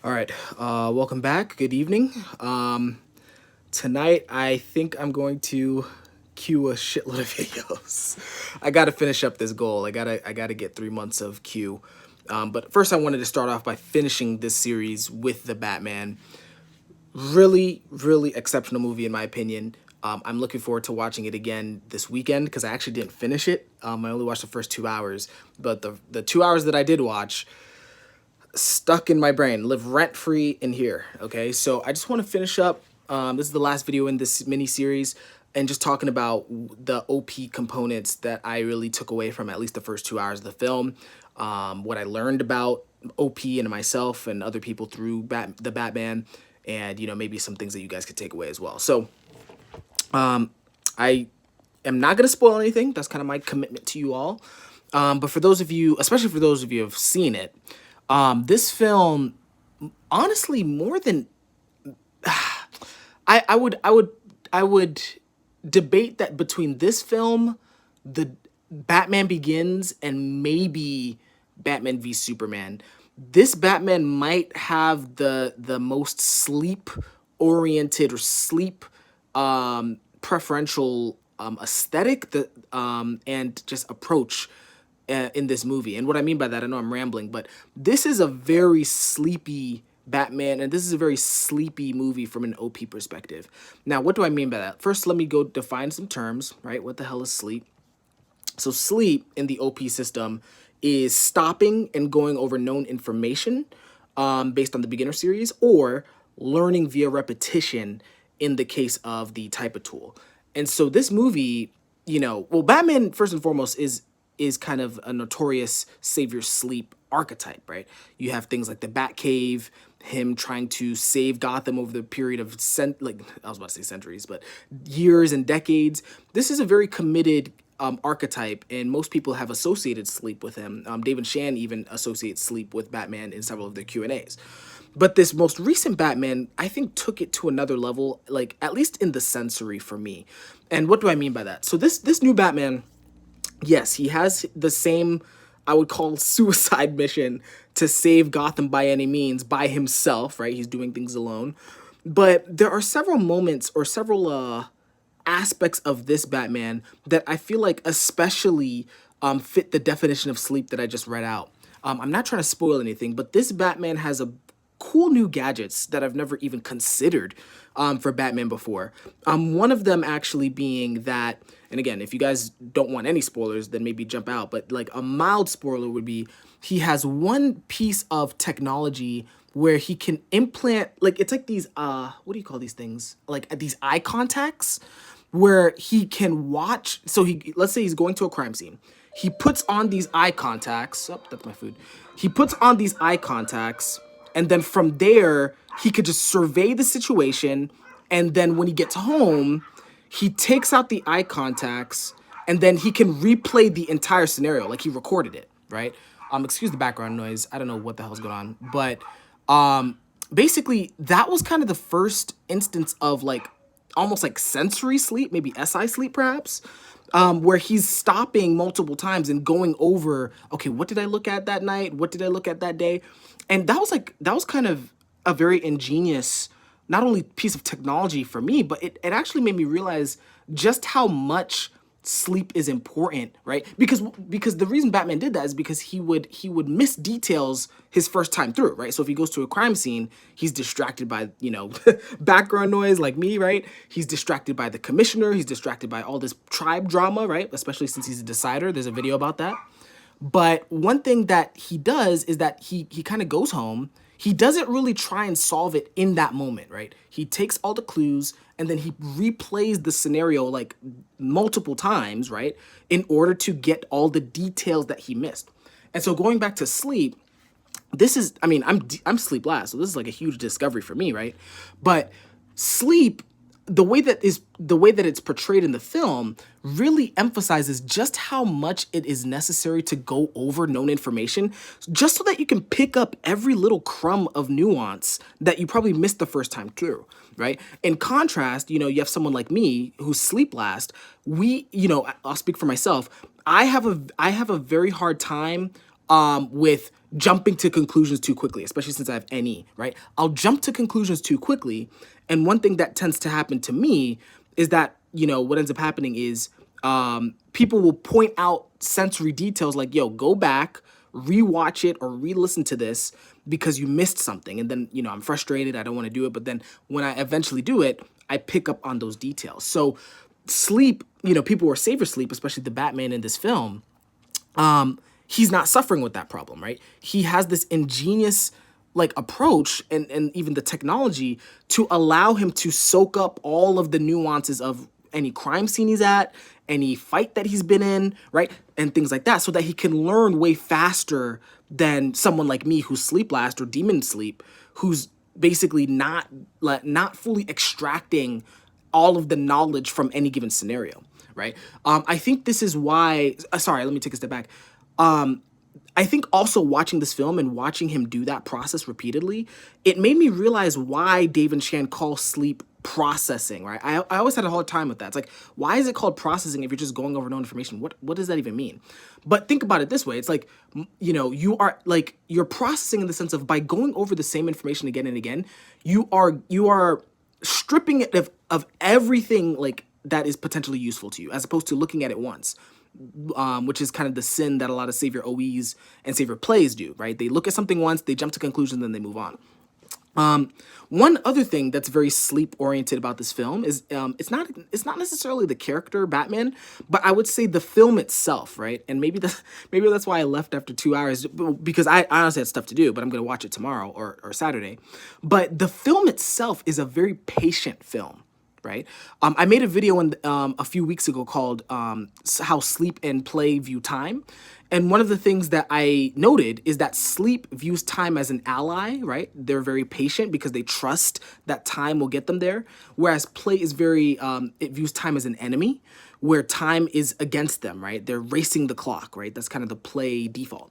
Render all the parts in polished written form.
All right, welcome back. Good evening. Tonight, I think I'm going to queue a shitload of videos. I got to finish up this goal. I gotta get 3 months of queue. But first, I wanted to start off by finishing this series with the Batman. Really, really exceptional movie in my opinion. I'm looking forward to watching it again this weekend because I actually didn't finish it. I only watched the first 2 hours, but the 2 hours that I did watch stuck in my brain, live rent free in here. Okay, so I just want to finish up. This is the last video in this mini series, and just talking about the OP components that I really took away from at least the first 2 hours of the film. What I learned about OP and myself and other people through the Batman, and maybe some things that you guys could take away as well. So I am not gonna spoil anything. That's kind of my commitment to you all. But for those of you, especially for those of you who have seen it, this film, honestly, more than I would debate that between this film, the Batman Begins, and maybe Batman v Superman. This Batman might have the most sleep oriented or sleep preferential aesthetic and just approach in this movie. And what I mean by that, I know I'm rambling, but this is a very sleepy Batman, and this is a very sleepy movie from an OP perspective. Now, what do I mean by that? First, let me go define some terms, right? What the hell is sleep? So sleep in the OP system is stopping and going over known information based on the beginner series, or learning via repetition in the case of the type of tool. And so this movie, well, Batman first and foremost is kind of a notorious savior sleep archetype, right? You have things like the Batcave, him trying to save Gotham over the period of like I was about to say centuries, but years and decades. This is a very committed archetype, and most people have associated sleep with him. David Shan even associates sleep with Batman in several of their Q&As. But this most recent Batman, I think, took it to another level, like at least in the sensory for me. And what do I mean by that? So this new Batman, yes, he has the same, I would call, suicide mission to save Gotham by any means by himself, right? He's doing things alone. But there are several moments or several aspects of this Batman that I feel like especially fit the definition of sleep that I just read out. I'm not trying to spoil anything, but this Batman has a cool new gadgets that I've never even considered for Batman before. One of them actually being that, and again, if you guys don't want any spoilers, then maybe jump out, but like a mild spoiler would be he has one piece of technology where he can implant, like it's like these what do you call these things? Like these eye contacts where he can watch. So let's say he's going to a crime scene. He puts on these eye contacts. Oh, that's my food. He puts on these eye contacts, and then from there, he could just survey the situation. And then when he gets home, he takes out the eye contacts, and then he can replay the entire scenario like he recorded it, right? Excuse the background noise. I don't know what the hell's going on, but basically that was kind of the first instance of like almost like sensory sleep, maybe SI sleep perhaps, where he's stopping multiple times and going over, okay, what did I look at that night? What did I look at that day? And that was kind of a very ingenious, not only piece of technology for me, but it actually made me realize just how much sleep is important, right? Because the reason Batman did that is because he would miss details his first time through, right? So if he goes to a crime scene, he's distracted by, background noise like me, right? He's distracted by the commissioner, he's distracted by all this tribe drama, right? Especially since he's a decider. There's a video about that. But one thing that he does is that he kind of goes home. He doesn't really try and solve it in that moment, right? He takes all the clues and then he replays the scenario like multiple times, right? In order to get all the details that he missed. And so going back to sleep, this is, I mean, I'm sleep last, so this is like a huge discovery for me, right? But sleep, the way that it's portrayed in the film really emphasizes just how much it is necessary to go over known information just so that you can pick up every little crumb of nuance that you probably missed the first time through, right? In contrast, you have someone like me who's sleep last. I'll speak for myself. I have a very hard time with jumping to conclusions too quickly, especially since I have NE, right? I'll jump to conclusions too quickly. And one thing that tends to happen to me is that, what ends up happening is people will point out sensory details like, yo, go back, rewatch it or re-listen to this because you missed something. And then, I'm frustrated. I don't want to do it. But then when I eventually do it, I pick up on those details. So sleep, people who are saver sleep, especially the Batman in this film, he's not suffering with that problem, right? He has this ingenious like approach and even the technology to allow him to soak up all of the nuances of any crime scene he's at, any fight that he's been in, right? And things like that, so that he can learn way faster than someone like me who's sleep last or demon sleep, who's basically not fully extracting all of the knowledge from any given scenario, right? I think this is why, sorry, let me take a step back. I think also watching this film and watching him do that process repeatedly, it made me realize why David Chan calls sleep processing, right? I always had a hard time with that. It's like, why is it called processing if you're just going over no information? What does that even mean? But think about it this way. It's like, you're processing in the sense of by going over the same information again and again, you are stripping it of everything like that is potentially useful to you, as opposed to looking at it once. Which is kind of the sin that a lot of savior OEs and savior plays do, right? They look at something once, they jump to conclusions, then they move on. One other thing that's very sleep oriented about this film is it's not necessarily the character Batman, but I would say the film itself, right? And maybe that's why I left after 2 hours, because I honestly had stuff to do, but I'm gonna watch it tomorrow or Saturday. But the film itself is a very patient film. Right. I made a video a few weeks ago called How Sleep and Play View Time. And one of the things that I noted is that sleep views time as an ally, right? They're very patient because they trust that time will get them there. Whereas play is it views time as an enemy, where time is against them, right? They're racing the clock, right? That's kind of the play default.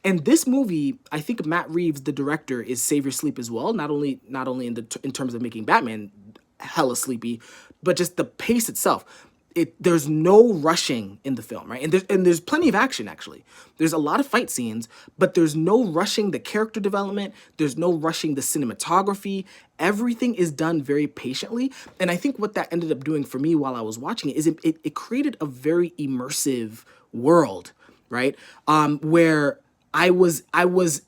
And this movie, I think Matt Reeves, the director, is save your sleep as well. Not only in terms of making Batman hella sleepy, but just the pace itself. There's no rushing in the film, right? And there's plenty of action, actually. There's a lot of fight scenes, but there's no rushing the character development. There's no rushing the cinematography. Everything is done very patiently. And I think what that ended up doing for me while I was watching it is it created a very immersive world, right? Where I was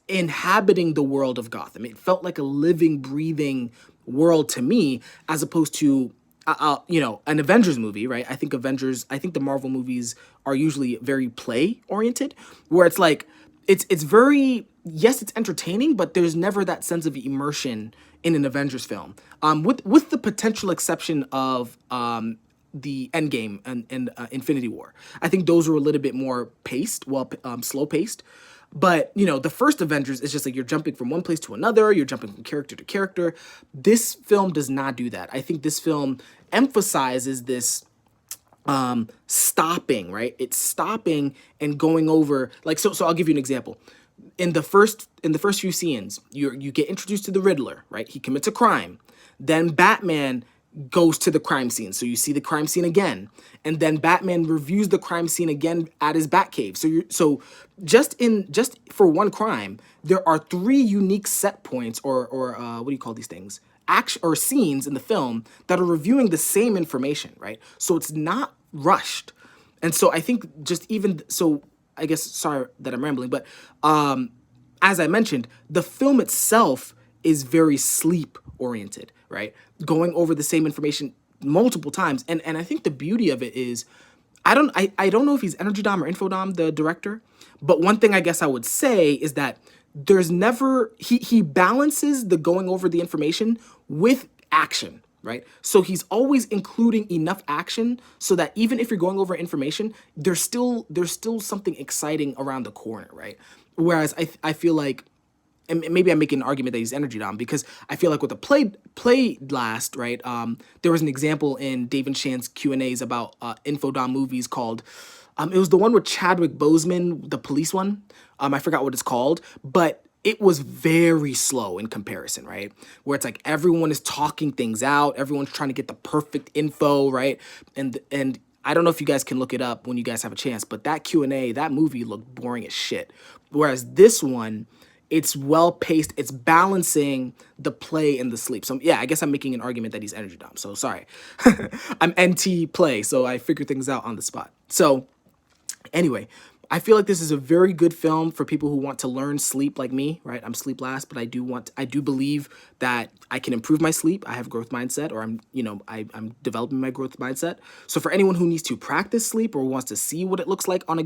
inhabiting the world of Gotham. It felt like a living, breathing world to me, as opposed to an Avengers movie, right? I think the Marvel movies are usually very play oriented, where it's like it's very, yes, it's entertaining, but there's never that sense of immersion in an Avengers film, with the potential exception of the Endgame and Infinity War. I think those were a little bit more slow paced. But, the first Avengers is just like you're jumping from one place to another. You're jumping from character to character. This film does not do that. I think this film emphasizes this stopping, right? It's stopping and going over, like, so I'll give you an example. In the first few scenes, you get introduced to the Riddler, right? He commits a crime. Then Batman goes to the crime scene. So you see the crime scene again. And then Batman reviews the crime scene again at his Batcave. So just for one crime, there are 3 unique set points or what do you call these things? Action or scenes in the film that are reviewing the same information, right? So it's not rushed. And so I think I guess, sorry that I'm rambling, but as I mentioned, the film itself is very sleep oriented, right? Going over the same information multiple times. And I think the beauty of it is, I don't know if he's Energy Dom or Infodom, the director, but one thing I guess I would say is that there's never, he balances the going over the information with action, right? So he's always including enough action so that even if you're going over information, there's still something exciting around the corner, right? Whereas I feel like, and maybe I'm making an argument that he's Energy Dom, because I feel like with the play last, right, there was an example in David Chan's Q&As about Infodom movies called, it was the one with Chadwick Boseman, the police one. I forgot what it's called, but it was very slow in comparison, right? Where it's like everyone is talking things out, everyone's trying to get the perfect info, right? And I don't know if you guys can look it up when you guys have a chance, but that Q&A, that movie looked boring as shit. Whereas this one, it's well paced. It's balancing the play and the sleep. So yeah, I guess I'm making an argument that he's energy dumb. So sorry, I'm NT play. So I figure things out on the spot. So anyway, I feel like this is a very good film for people who want to learn sleep like me, right? I'm sleep last, but I do believe that I can improve my sleep. I have growth mindset, or I'm developing my growth mindset. So for anyone who needs to practice sleep or wants to see what it looks like on a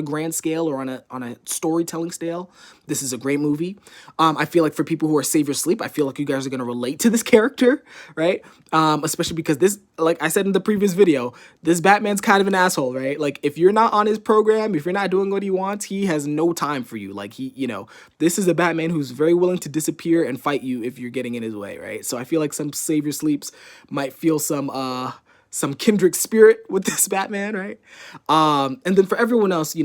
grand scale or on a storytelling scale, this is a great movie. I feel like for people who are save your sleep, I feel like you guys are gonna relate to this character, right? Especially because this, like I said in the previous video, this Batman's kind of an asshole, right? Like if you're not on his program, if you're not doing what he wants, he has no time for you. Like this is a Batman who's very willing to disappear and fight you if you're getting in his way, right? So I feel like some save your sleeps might feel some kindred spirit with this Batman, right? And then for everyone else,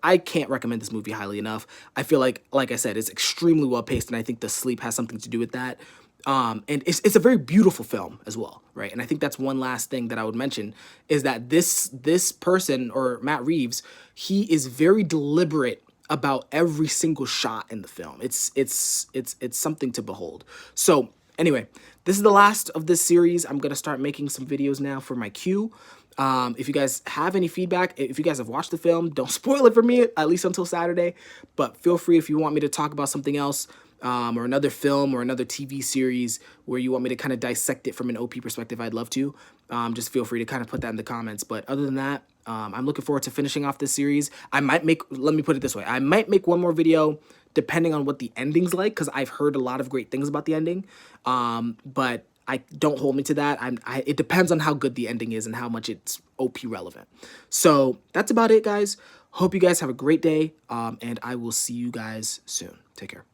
I can't recommend this movie highly enough. I feel like I said, it's extremely well paced, and I think the sleep has something to do with that. And it's a very beautiful film as well, right? And I think that's one last thing that I would mention is that this person, or Matt Reeves, he is very deliberate about every single shot in the film. It's something to behold. So anyway, this is the last of this series. I'm gonna start making some videos now for my queue. If you guys have any feedback, if you guys have watched the film, don't spoil it for me, at least until Saturday. But feel free if you want me to talk about something else, or another film or another TV series where you want me to kind of dissect it from an OP perspective, I'd love to. Just feel free to kind of put that in the comments. But other than that, I'm looking forward to finishing off this series. Let me put it this way. I might make one more video depending on what the ending's like, because I've heard a lot of great things about the ending. But don't hold me to that. It depends on how good the ending is and how much it's OP relevant. So that's about it, guys. Hope you guys have a great day, and I will see you guys soon. Take care.